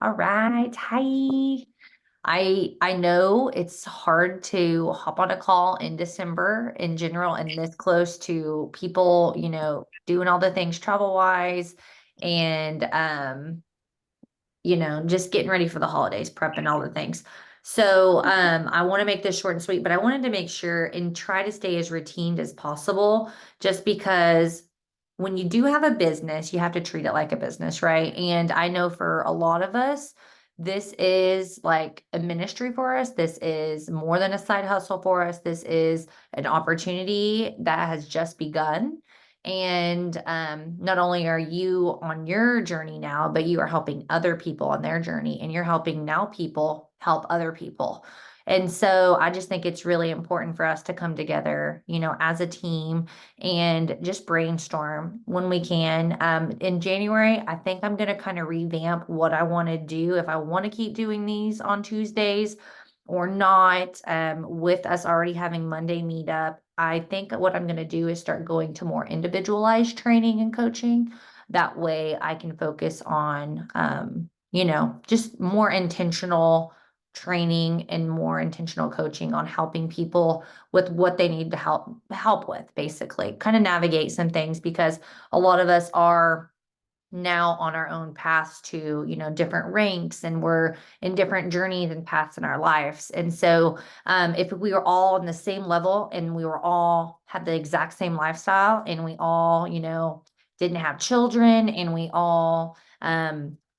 All right. Hi. I know it's hard to hop on a call in December in general and this close to people, doing all the things travel wise and just getting ready for the holidays, prepping all the things. So I want to make this short and sweet, but I wanted to make sure and try to stay as routine as possible, just because when you do have a business, you have to treat it like a business, right? And I know for a lot of us, this is like a ministry for us. This is more than a side hustle for us. This is an opportunity that has just begun. And not only are you on your journey now, but you are helping other people on their journey, and you're helping now people help other people. And so I just think it's really important for us to come together, as a team and just brainstorm when we can. In January, I think I'm going to kind of revamp what I want to do, if I want to keep doing these on Tuesdays or not. With us already having Monday meetup, I think what I'm going to do is start going to more individualized training and coaching. That way I can focus on, just more intentional training and more intentional coaching on helping people with what they need to help with, basically kind of navigate some things, because a lot of us are now on our own paths to, different ranks, and we're in different journeys and paths in our lives. And so, if we were all on the same level and we were all had the exact same lifestyle, and we all, didn't have children, and we all,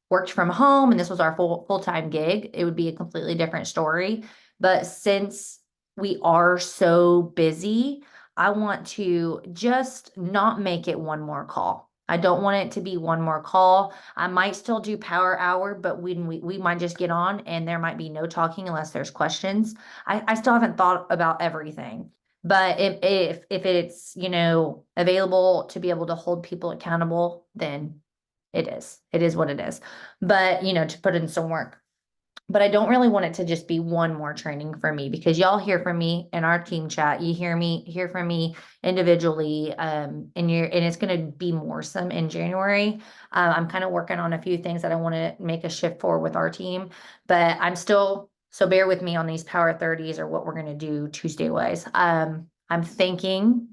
worked from home, and this was our full-time gig, it would be a completely different story. But since we are so busy, I want to just not make it one more call. I don't want it to be one more call. I might still do power hour, but we might just get on and there might be no talking unless there's questions. I still haven't thought about everything. But if it's, available to be able to hold people accountable, then it is. It is what it is. But, to put in some work. But I don't really want it to just be one more training for me, because y'all hear from me in our team chat. You hear from me individually, and it's going to be more some in January. I'm kind of working on a few things that I want to make a shift for with our team, but I'm still, so bear with me on these power 30s or what we're going to do Tuesday wise. I'm thinking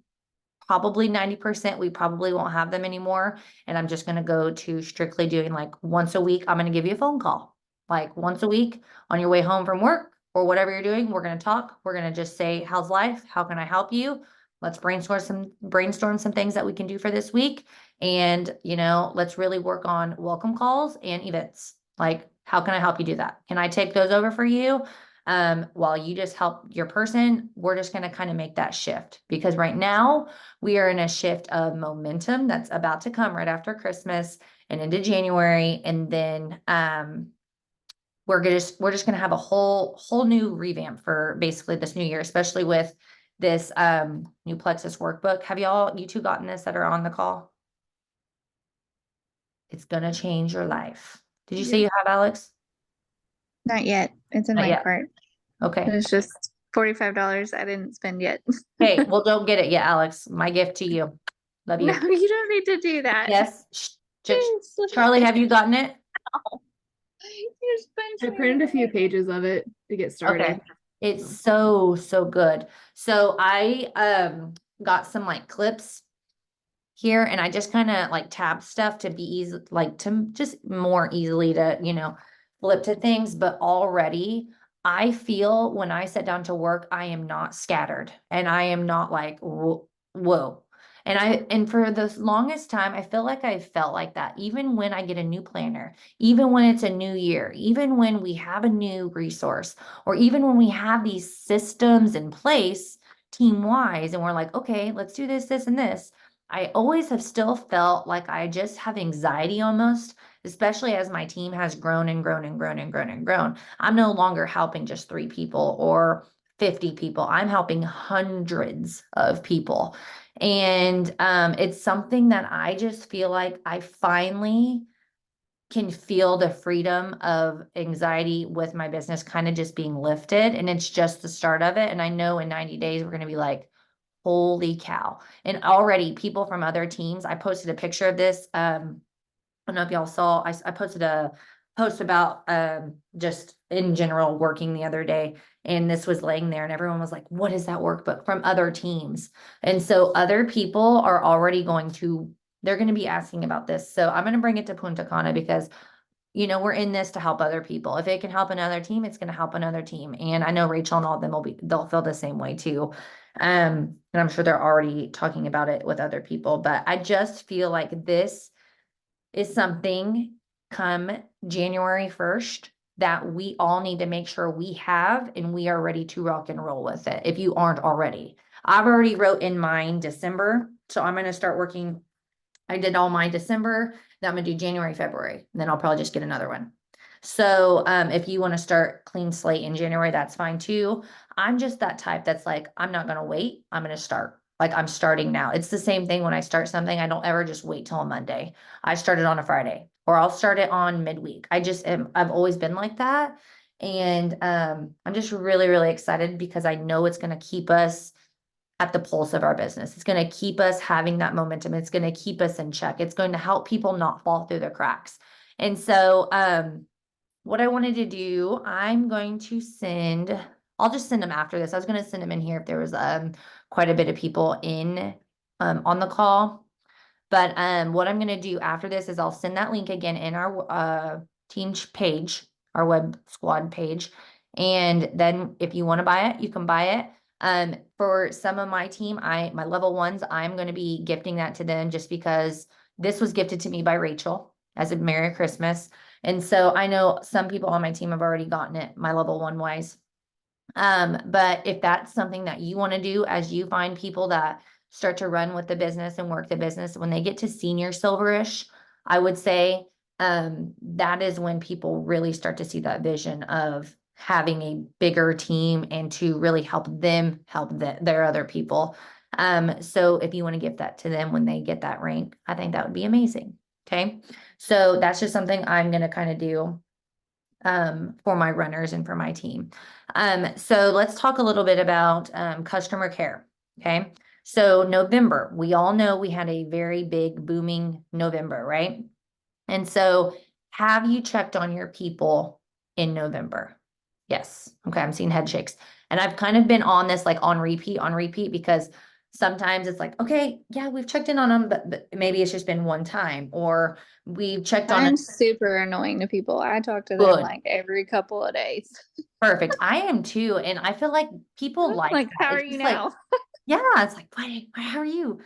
probably 90%, we probably won't have them anymore. And I'm just going to go to strictly doing like once a week. I'm going to give you a phone call, like once a week on your way home from work or whatever you're doing. We're going to talk. We're going to just say, how's life? How can I help you? Let's brainstorm some things that we can do for this week. And, let's really work on welcome calls and events. Like, how can I help you do that? Can I take those over for you? While you just help your person, we're just going to kind of make that shift, because right now we are in a shift of momentum that's about to come right after Christmas and into January. And then we're just gonna have a whole new revamp for basically this new year, especially with this new Plexus workbook. Have you two gotten this that are on the call? It's gonna change your life. Did you say Yeah. you have, Alex? Not yet. It's in Not my yet. cart. Okay. It's just $45 I didn't spend yet. Hey, well, don't get it yet, Alex. My gift to you. Love No, you. you don't need to do that. Yes. Yes. Charlie, have you gotten it? You're I sponsoring printed a few me. pages of it to get Okay. started. It's so good. So I got some like clips here, and I just kind of like tab stuff to be easy, like to just more easily to, flip to things. But already I feel when I sit down to work, I am not scattered, and I am not like, whoa. And for the longest time, I feel like I felt like that, even when I get a new planner, even when it's a new year, even when we have a new resource, or even when we have these systems in place team wise, and we're like, okay, let's do this, and this. I always have still felt like I just have anxiety almost, especially as my team has grown and grown and grown and grown and grown. I'm no longer helping just 3 people or 50 people. I'm helping hundreds of people. And it's something that I just feel like I finally can feel the freedom of anxiety with my business kind of just being lifted. And it's just the start of it. And I know in 90 days, we're going to be like, holy cow. And already people from other teams, I posted a picture of this. I don't know if y'all saw, I posted post about just in general working the other day, and this was laying there and everyone was like, what is that workbook from other teams? And so other people are already they're going to be asking about this. So I'm going to bring it to Punta Cana because we're in this to help other people. If it can help another team, it's going to help another team. And I know Rachel and all of them they'll feel the same way too. And I'm sure they're already talking about it with other people, but I just feel like this is something come January 1st that we all need to make sure we have and we are ready to rock and roll with it. If you aren't already, I've already wrote in mine December. So I'm going to start working. I did all my December, then I'm gonna do January, February, and then I'll probably just get another one. So, if you wanna start clean slate in January, that's fine too. I'm just that type that's like, I'm not gonna wait, I'm gonna start. Like, I'm starting now. It's the same thing when I start something, I don't ever just wait till a Monday. I start it on a Friday, or I'll start it on midweek. I've always been like that. And, I'm just really, really excited because I know it's gonna keep us at the pulse of our business. It's going to keep us having that momentum. It's going to keep us in check. It's going to help people not fall through the cracks. And so, what I wanted to do, I'll just send them after this. I was going to send them in here if there was, quite a bit of people on the call. But, what I'm going to do after this is I'll send that link again in our, team page, our web squad page. And then if you want to buy it, you can buy it. For some of my team, my level ones, I'm going to be gifting that to them just because this was gifted to me by Rachel as a Merry Christmas. And so I know some people on my team have already gotten it, my level one wise. But if that's something that you want to do as you find people that start to run with the business and work the business, when they get to senior silverish, I would say, that is when people really start to see that vision of having a bigger team and to really help them help their other people. So if you want to give that to them when they get that rank, I think that would be amazing. Okay. So that's just something I'm going to kind of do for my runners and for my team. So let's talk a little bit about customer care. Okay. So November, we all know we had a very big booming November, right? And so have you checked on your people in November? Yes. Okay. I'm seeing head shakes. And I've kind of been on this like on repeat, because sometimes it's like, okay, yeah, we've checked in on them, but maybe it's just been one time, or we've checked on I'm it. super annoying to people. I talk to them Good. like every couple of days. Perfect. I am too. And I feel like people like Like, that. how are It's you just like, now? yeah, it's like, how are you?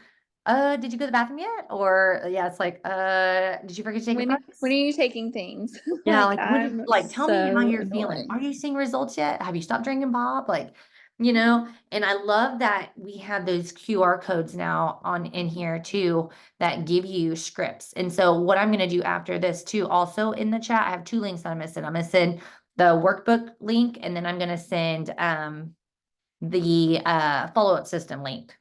Did you go to the bathroom yet? Or yeah, it's like, did you forget to take your When price? are you taking things? Yeah, Like, like I'm tell me how so you're feeling. annoying. Are you seeing results yet? Have you stopped drinking pop? And I love that we have those QR codes now in here too that give you scripts. And so what I'm gonna do after this too, also in the chat, I have two links that I'm gonna send. I'm gonna send the workbook link, and then I'm gonna send the follow-up system link.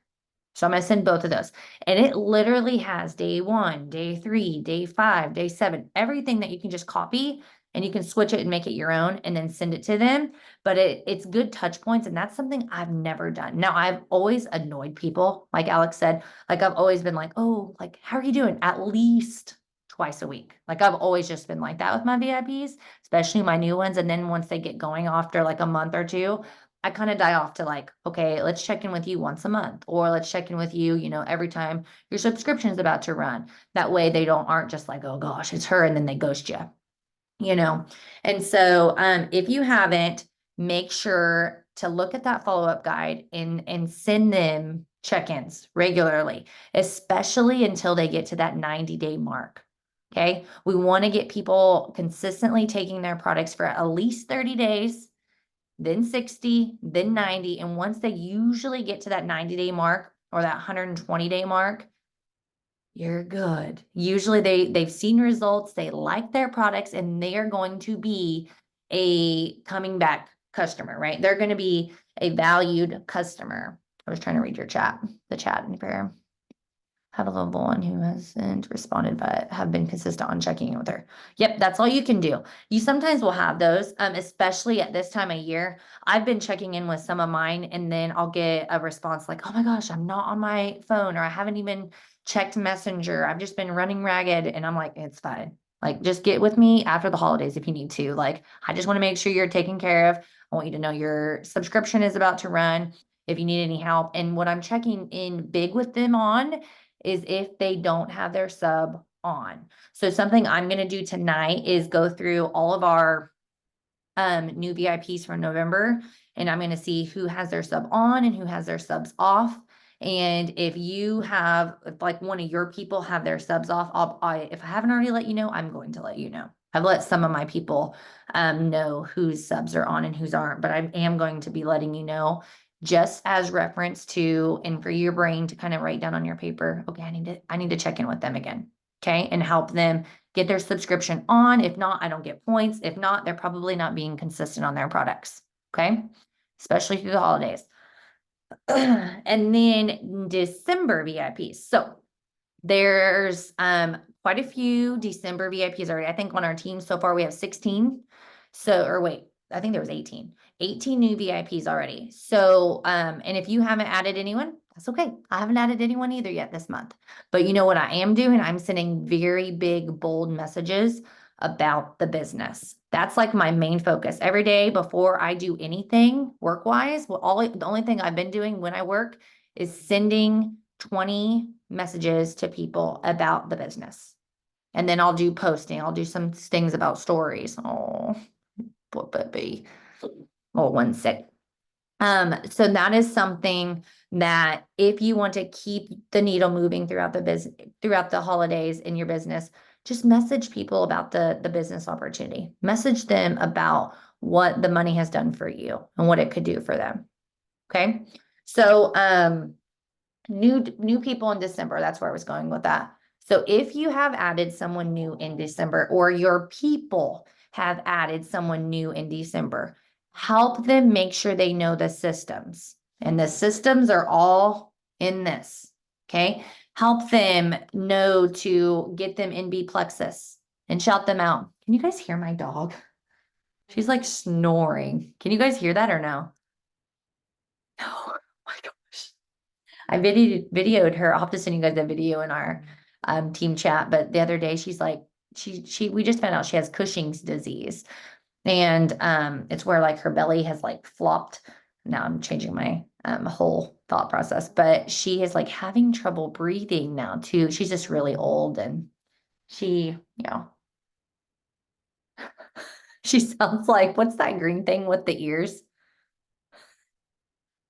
So I'm gonna send both of those. And it literally has day 1, day 3, day 5, day 7, everything that you can just copy and you can switch it and make it your own and then send it to them. But it's good touch points, and that's something I've never done. Now, I've always annoyed people, like Alex said, like I've always been like, oh, like, how are you doing? At least twice a week. Like I've always just been like that with my VIPs, especially my new ones. And then once they get going after like a month or two, I kind of die off to like, okay, let's check in with you once a month, or let's check in with you, every time your subscription is about to run. That way they aren't just like, oh gosh, it's her, and then they ghost you. And so if you haven't, make sure to look at that follow-up guide and send them check-ins regularly, especially until they get to that 90-day mark. Okay. We want to get people consistently taking their products for at least 30 days, then 60, then 90. And once they usually get to that 90-day mark or that 120-day mark, you're good. Usually they've seen results, they like their products, and they are going to be a coming back customer, right? They're going to be a valued customer. I was trying to read the chat in here. Have a level one who hasn't responded, but have been consistent on checking in with her. Yep, that's all you can do. You sometimes will have those, especially at this time of year. I've been checking in with some of mine, and then I'll get a response like, oh my gosh, I'm not on my phone, or I haven't even checked Messenger. I've just been running ragged. And I'm like, it's fine. Like, just get with me after the holidays if you need to. Like, I just want to make sure you're taken care of. I want you to know your subscription is about to run if you need any help. And what I'm checking in big with them on is if they don't have their sub on. So something I'm going to do tonight is go through all of our new VIPs from November, and I'm going to see who has their sub on and who has their subs off. And if you have, if like one of your people have their subs off, if I haven't already let you know, I'm going to let you know. I've let some of my people know whose subs are on and whose aren't, but I am going to be letting you know just as reference to, and for your brain to kind of write down on your paper, okay, I need to check in with them again. Okay, and help them get their subscription on. If not, I don't get points. If not, they're probably not being consistent on their products. Okay, especially through the holidays. And then December VIPs. So there's quite a few December VIPs already. I think on our team so far we have 16. So, or wait, I think there was 18. 18 new VIPs already. So, and if you haven't added anyone, that's okay. I haven't added anyone either yet this month. But you know what I am doing? I'm sending very big, bold messages about the business. That's like my main focus every day before I do anything work-wise. The only thing I've been doing when I work is sending 20 messages to people about the business. And then I'll do posting. I'll do some things about stories. Oh, poor baby. Oh, 1 sec. So that is something that if you want to keep the needle moving throughout the business, throughout the holidays in your business, just message people about the business opportunity. Message them about what the money has done for you and what it could do for them. Okay. So, new people in December, that's where I was going with that. So if you have added someone new in December, or your people have added someone new in December, help them make sure they know the systems. And the systems are all in this. Okay. Help them know to get them in B Plexus and shout them out. Can you guys hear my dog? She's like snoring. Can you guys hear that or no? No. Oh my gosh. I videoed her. I'll have to send you guys a video in our team chat. But the other day she's like, we just found out she has Cushing's disease. And it's where like her belly has like flopped. Now I'm changing my whole thought process, but she is like having trouble breathing now too. She's just really old, and she, she sounds like, what's that green thing with the ears?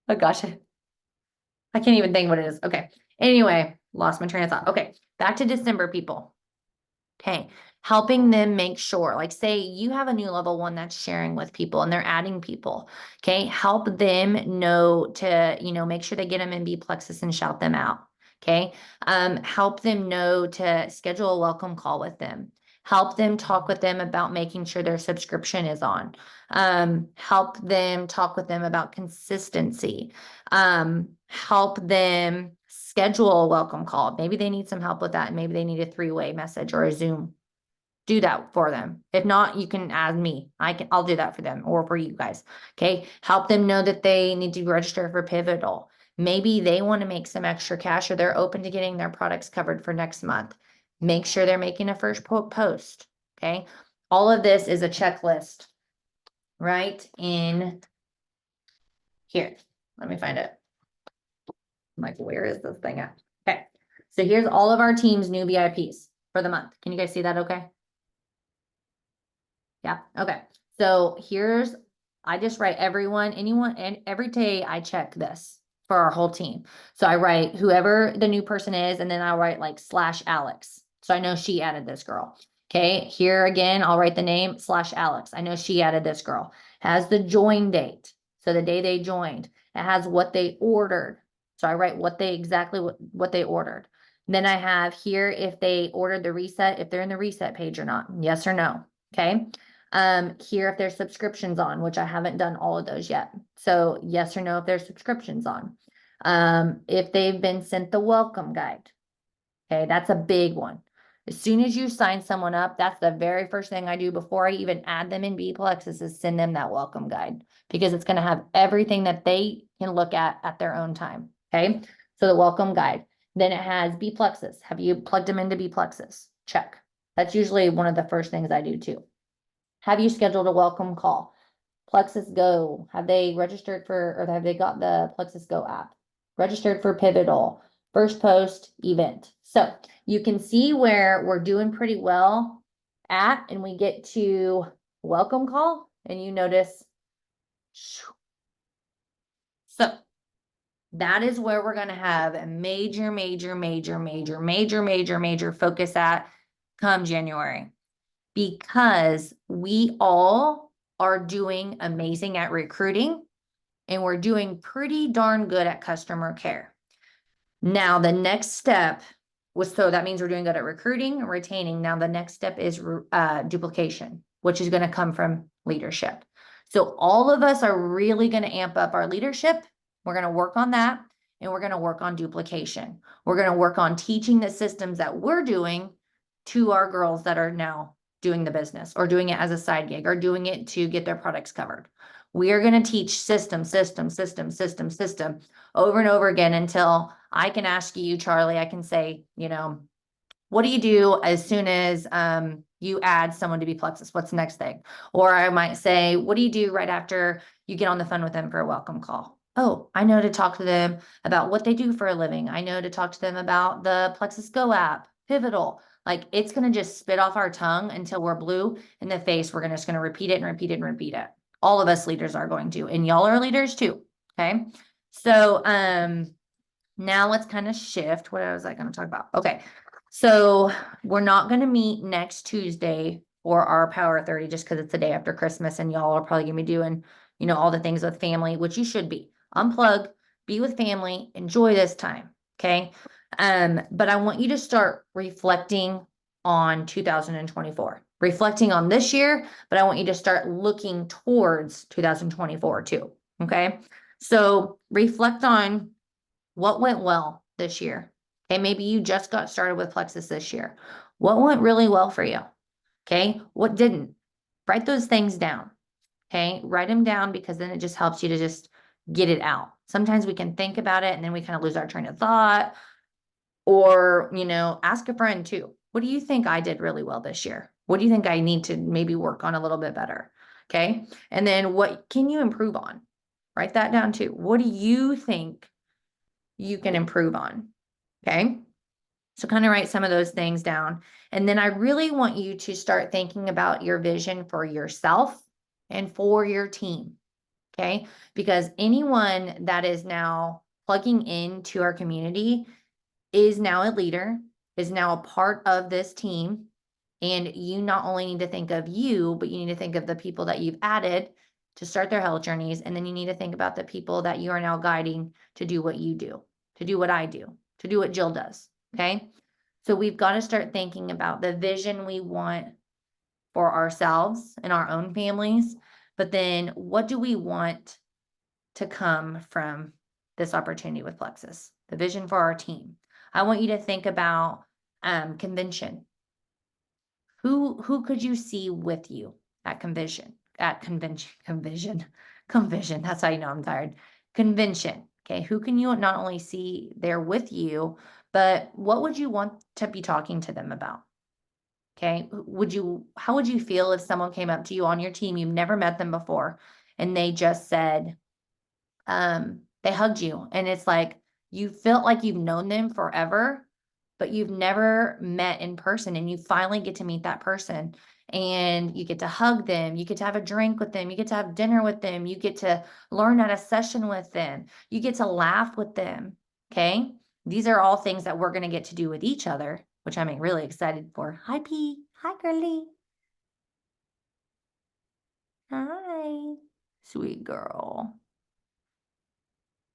Oh gosh, I can't even think what it is. Okay. Anyway, lost my train of thought. Okay. Back to December, people. Okay. Helping them make sure, like say you have a new level one that's sharing with people and they're adding people. Okay. Help them know to, make sure they get them in B Plexus and shout them out. Okay. Help them know to schedule a welcome call with them. Help them talk with them about making sure their subscription is on. Help them talk with them about consistency. Help them schedule a welcome call. Maybe they need some help with that. Maybe they need a 3-way message or a Zoom. Do that for them. If not, you can add me. I'll do that for them or for you guys. Okay. Help them know that they need to register for Pivotal. Maybe they want to make some extra cash, or they're open to getting their products covered for next month. Make sure they're making a first post. Okay. All of this is a checklist right in here. Let me find it. I'm like, where is this thing at? Okay. So here's all of our team's new VIPs for the month. Can you guys see that okay? Yeah, okay. So I just write anyone, and every day I check this for our whole team. So I write whoever the new person is, and then I'll write like /Alex. So I know she added this girl. Okay, here again, I'll write the name /Alex. I know she added this girl. Has the join date. So the day they joined. It has what they ordered. So I write what they ordered. Then I have here if they ordered the reset, if they're in the reset page or not, yes or no. Okay. Here if there's subscriptions on, which I haven't done all of those yet. So yes or no if there's subscriptions on. If they've been sent the welcome guide. Okay, that's a big one. As soon as you sign someone up, that's the very first thing I do before I even add them in B Plexus is send them that welcome guide, because it's going to have everything that they can look at their own time. Okay, so the welcome guide. Then it has B Plexus. Have you plugged them into B Plexus? Check. That's usually one of the first things I do too. Have you scheduled a welcome call? Plexus Go, have they registered for, or have they got the Plexus Go app? Registered for Pivotal, first post event. So you can see where we're doing pretty well at, and we get to welcome call, and you notice. So that is where we're gonna have a major focus at come January. Because we all are doing amazing at recruiting and we're doing pretty darn good at customer care. Now, the next step was, so that means we're doing good at recruiting and retaining. Now, the next step is duplication, which is going to come from leadership. So all of us are really going to amp up our leadership. We're going to work on that, and we're going to work on duplication. We're going to work on teaching the systems that we're doing to our girls that are now doing the business or doing it as a side gig or doing it to get their products covered. We are going to teach system over and over again until I can ask you, Charlie, I can say, what do you do as soon as you add someone to be Plexus? What's the next thing? Or I might say, what do you do right after you get on the phone with them for a welcome call? Oh, I know to talk to them about what they do for a living. I know to talk to them about the Plexus Go app, Pivotal. Like, it's going to just spit off our tongue until we're blue in the face. We're just going to repeat it and repeat it and repeat it. All of us leaders are going to, and y'all are leaders too. Okay. So, now let's kind of shift. What was I going to talk about? Okay. So we're not going to meet next Tuesday for our Power 30 just because it's the day after Christmas and y'all are probably going to be doing, all the things with family, which you should be. Unplug, be with family, enjoy this time. Okay. But I want you to start reflecting on 2024, reflecting on this year, but I want you to start looking towards 2024 too. Okay. So reflect on what went well this year. Okay, maybe you just got started with Plexus this year. What went really well for you? Okay, what didn't? Write those things down. Okay, write them down because then it just helps you to just get it out. Sometimes we can think about it and then we kind of lose our train of thought. Or, ask a friend too. What do you think I did really well this year? What do you think I need to maybe work on a little bit better? Okay, and then what can you improve on? Write that down too. What do you think you can improve on? Okay. So kind of write some of those things down. And then I really want you to start thinking about your vision for yourself and for your team. Okay. Because anyone that is now plugging into our community is now a leader, is now a part of this team. And you not only need to think of you, but you need to think of the people that you've added to start their health journeys. And then you need to think about the people that you are now guiding to do what you do, to do what I do, to do what Jill does. Okay. So we've got to start thinking about the vision we want for ourselves and our own families. But then what do we want to come from this opportunity with Plexus? The vision for our team. I want you to think about convention. Who could you see with you at convention? Convention. That's how you know I'm tired. Convention. Okay, who can you not only see there with you, but what would you want to be talking to them about? Okay, how would you feel if someone came up to you on your team, you've never met them before, and they just said, they hugged you, and it's like you felt like you've known them forever, but you've never met in person, and you finally get to meet that person and you get to hug them, you get to have a drink with them, you get to have dinner with them, you get to learn at a session with them, you get to laugh with them. Okay, these are all things that we're going to get to do with each other, which I'm really excited for. Hi, P. Hi, girly. Hi, sweet girl.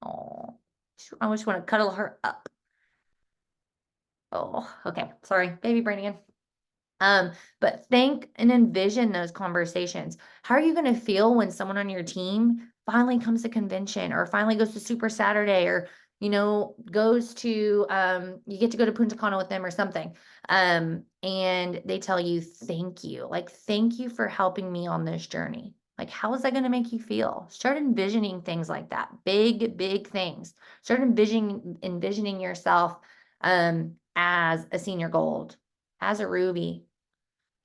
Oh, I just want to cuddle her up. Oh, okay. Sorry, baby brain again. But think and envision those conversations. How are you going to feel when someone on your team finally comes to convention or finally goes to Super Saturday or, goes to, you get to go to Punta Cana with them or something. And they tell you, thank you. Like, thank you for helping me on this journey. Like, how is that going to make you feel? Start envisioning things like that. Big things. Start envisioning yourself, as a senior gold, as a ruby,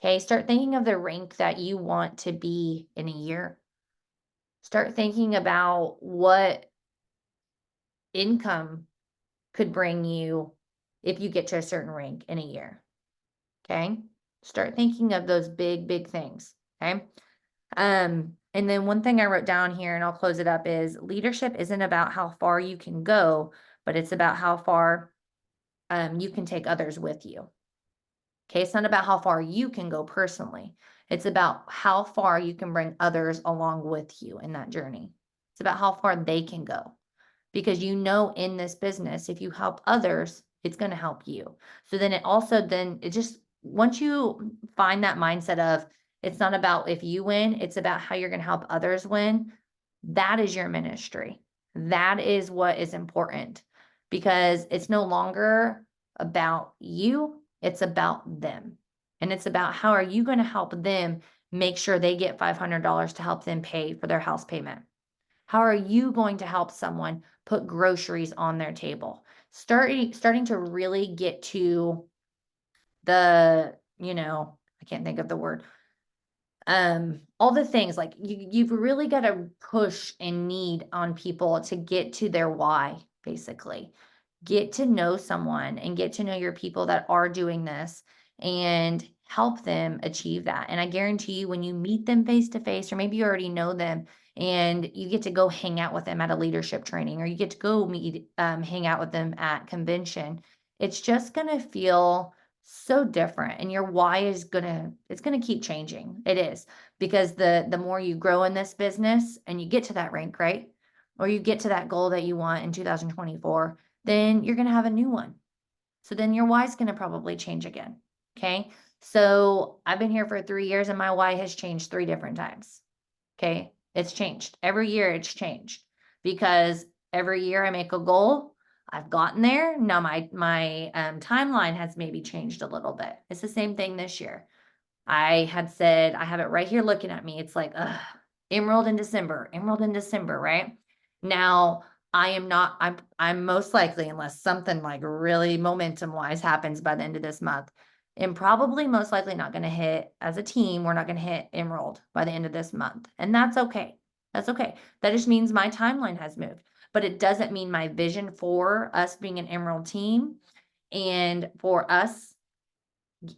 Okay, start thinking of the rank that you want to be in a year. Start thinking about what income could bring you if you get to a certain rank in a year. Okay. Start thinking of those big, big things. Okay. And then one thing I wrote down here, and I'll close it up, is leadership isn't about how far you can go, but it's about how far you can take others with you. Okay, it's not about how far you can go personally. It's about how far you can bring others along with you in that journey. It's about how far they can go. Because you know, in this business, if you help others, it's going to help you. So then it just, once you find that mindset of it's not about if you win, it's about how you're going to help others win. That is your ministry. That is what is important, because it's no longer about you, it's about them. And it's about how are you going to help them make sure they get $500 to help them pay for their house payment? How are you going to help someone put groceries on their table? Starting to really get to the, I can't think of the word, all the things, like you've really got to push and need on people to get to their why. Basically get to know someone and get to know your people that are doing this and help them achieve that. And I guarantee you, when you meet them face to face, or maybe you already know them and you get to go hang out with them at a leadership training, or you get to go hang out with them at convention, it's just going to feel so different. And your why is it's going to keep changing. It is, because the more you grow in this business and you get to that rank, right? Or you get to that goal that you want in 2024, then you're going to have a new one. So then your why is going to probably change again. Okay. So I've been here for 3 years and my why has changed 3 different times. Okay. It's changed every year. It's changed because every year I make a goal. I've gotten there. Now my timeline has maybe changed a little bit. It's the same thing this year. I had said, I have it right here looking at me. It's like, Emerald in December, right? Now I am not, I'm most likely, unless something like really momentum wise happens by the end of this month, and probably most likely not going to hit as a team. We're not going to hit Emerald by the end of this month. And that's okay. That's okay. That just means my timeline has moved, but it doesn't mean my vision for us being an Emerald team and for us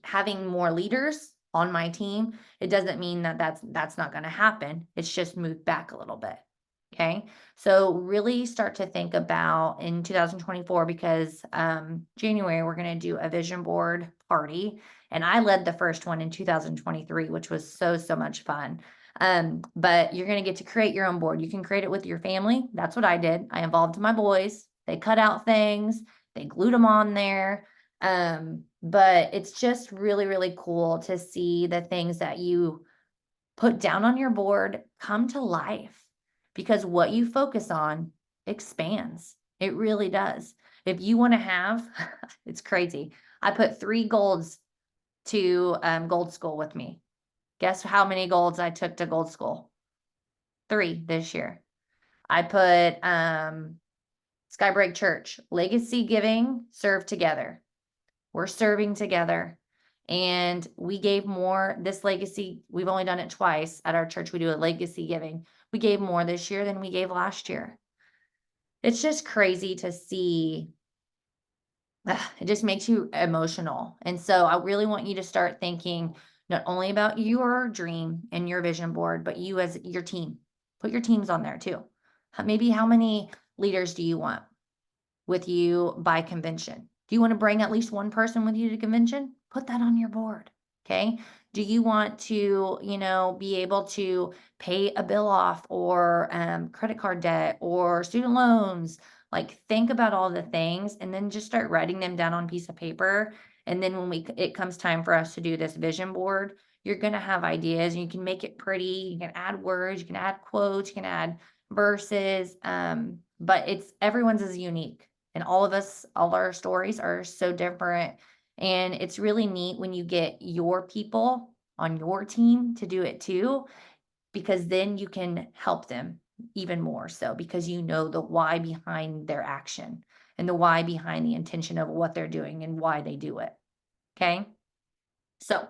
having more leaders on my team, it doesn't mean that that's not going to happen. It's just moved back a little bit. Okay. So really start to think about in 2024, because January, we're going to do a vision board party. And I led the first one in 2023, which was so much fun. But you're going to get to create your own board. You can create it with your family. That's what I did. I involved my boys. They cut out things, they glued them on there. But it's just really, really cool to see the things that you put down on your board come to life, because what you focus on expands. It really does. If you want to have, it's crazy. I put 3 golds to Gold School with me. Guess how many golds I took to Gold School? 3 this year. I put Skybreak Church, legacy giving, serve together. We're serving together. And we gave more this legacy. We've only done it twice at our church. We do a legacy giving. We gave more this year than we gave last year. It's just crazy to see. It just makes you emotional. And so I really want you to start thinking not only about your dream and your vision board, but you as your team. Put your teams on there too. Maybe how many leaders do you want with you by convention? Do you want to bring at least one person with you to convention? Put that on your board. Okay. Do you want to, be able to pay a bill off, or credit card debt, or student loans? Like, think about all the things and then just start writing them down on a piece of paper. And then when it comes time for us to do this vision board, you're going to have ideas, and you can make it pretty. You can add words, you can add quotes, you can add verses. But everyone's is unique. And all our stories are so different. And it's really neat when you get your people on your team to do it too, because then you can help them even more so, because you know the why behind their action and the why behind the intention of what they're doing and why they do it. Okay. So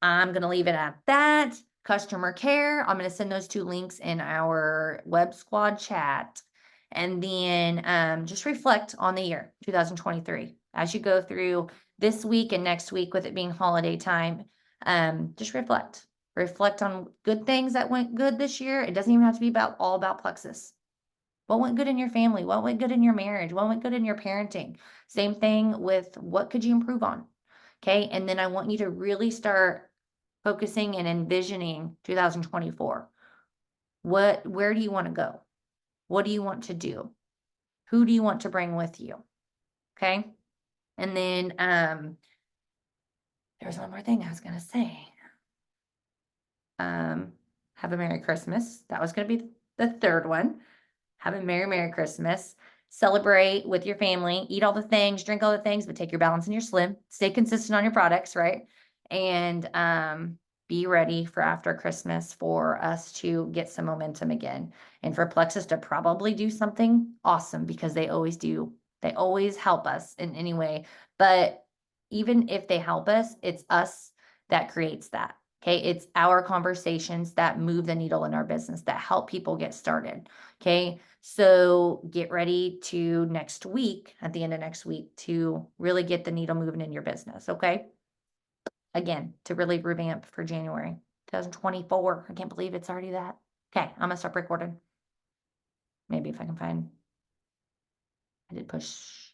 I'm gonna leave it at that. Customer care, I'm gonna send those 2 links in our Web Squad chat. And then, just reflect on the year, 2023. As you go through this week and next week with it being holiday time, just reflect. Reflect on good things that went good this year. It doesn't even have to be all about Plexus. What went good in your family? What went good in your marriage? What went good in your parenting? Same thing with what could you improve on? Okay. And then I want you to really start focusing and envisioning 2024. Where do you want to go? What do you want to do? Who do you want to bring with you? Okay. And then, there's one more thing I was going to say. Have a Merry Christmas. That was going to be the third one. Have a Merry Christmas. Celebrate with your family, eat all the things, drink all the things, but take your balance and your slim. Stay consistent on your products, right? And be ready for after Christmas for us to get some momentum again. And for Plexus to probably do something awesome because they always do. They always help us in any way. But even if they help us, it's us that creates that. Okay. It's our conversations that move the needle in our business, that help people get started. Okay. So get ready to next week, at the end of next week, to really get the needle moving in your business. Okay. Again, to really revamp for January 2024. I can't believe it's already that. Okay. I'm gonna stop recording. Maybe if I can find, I did push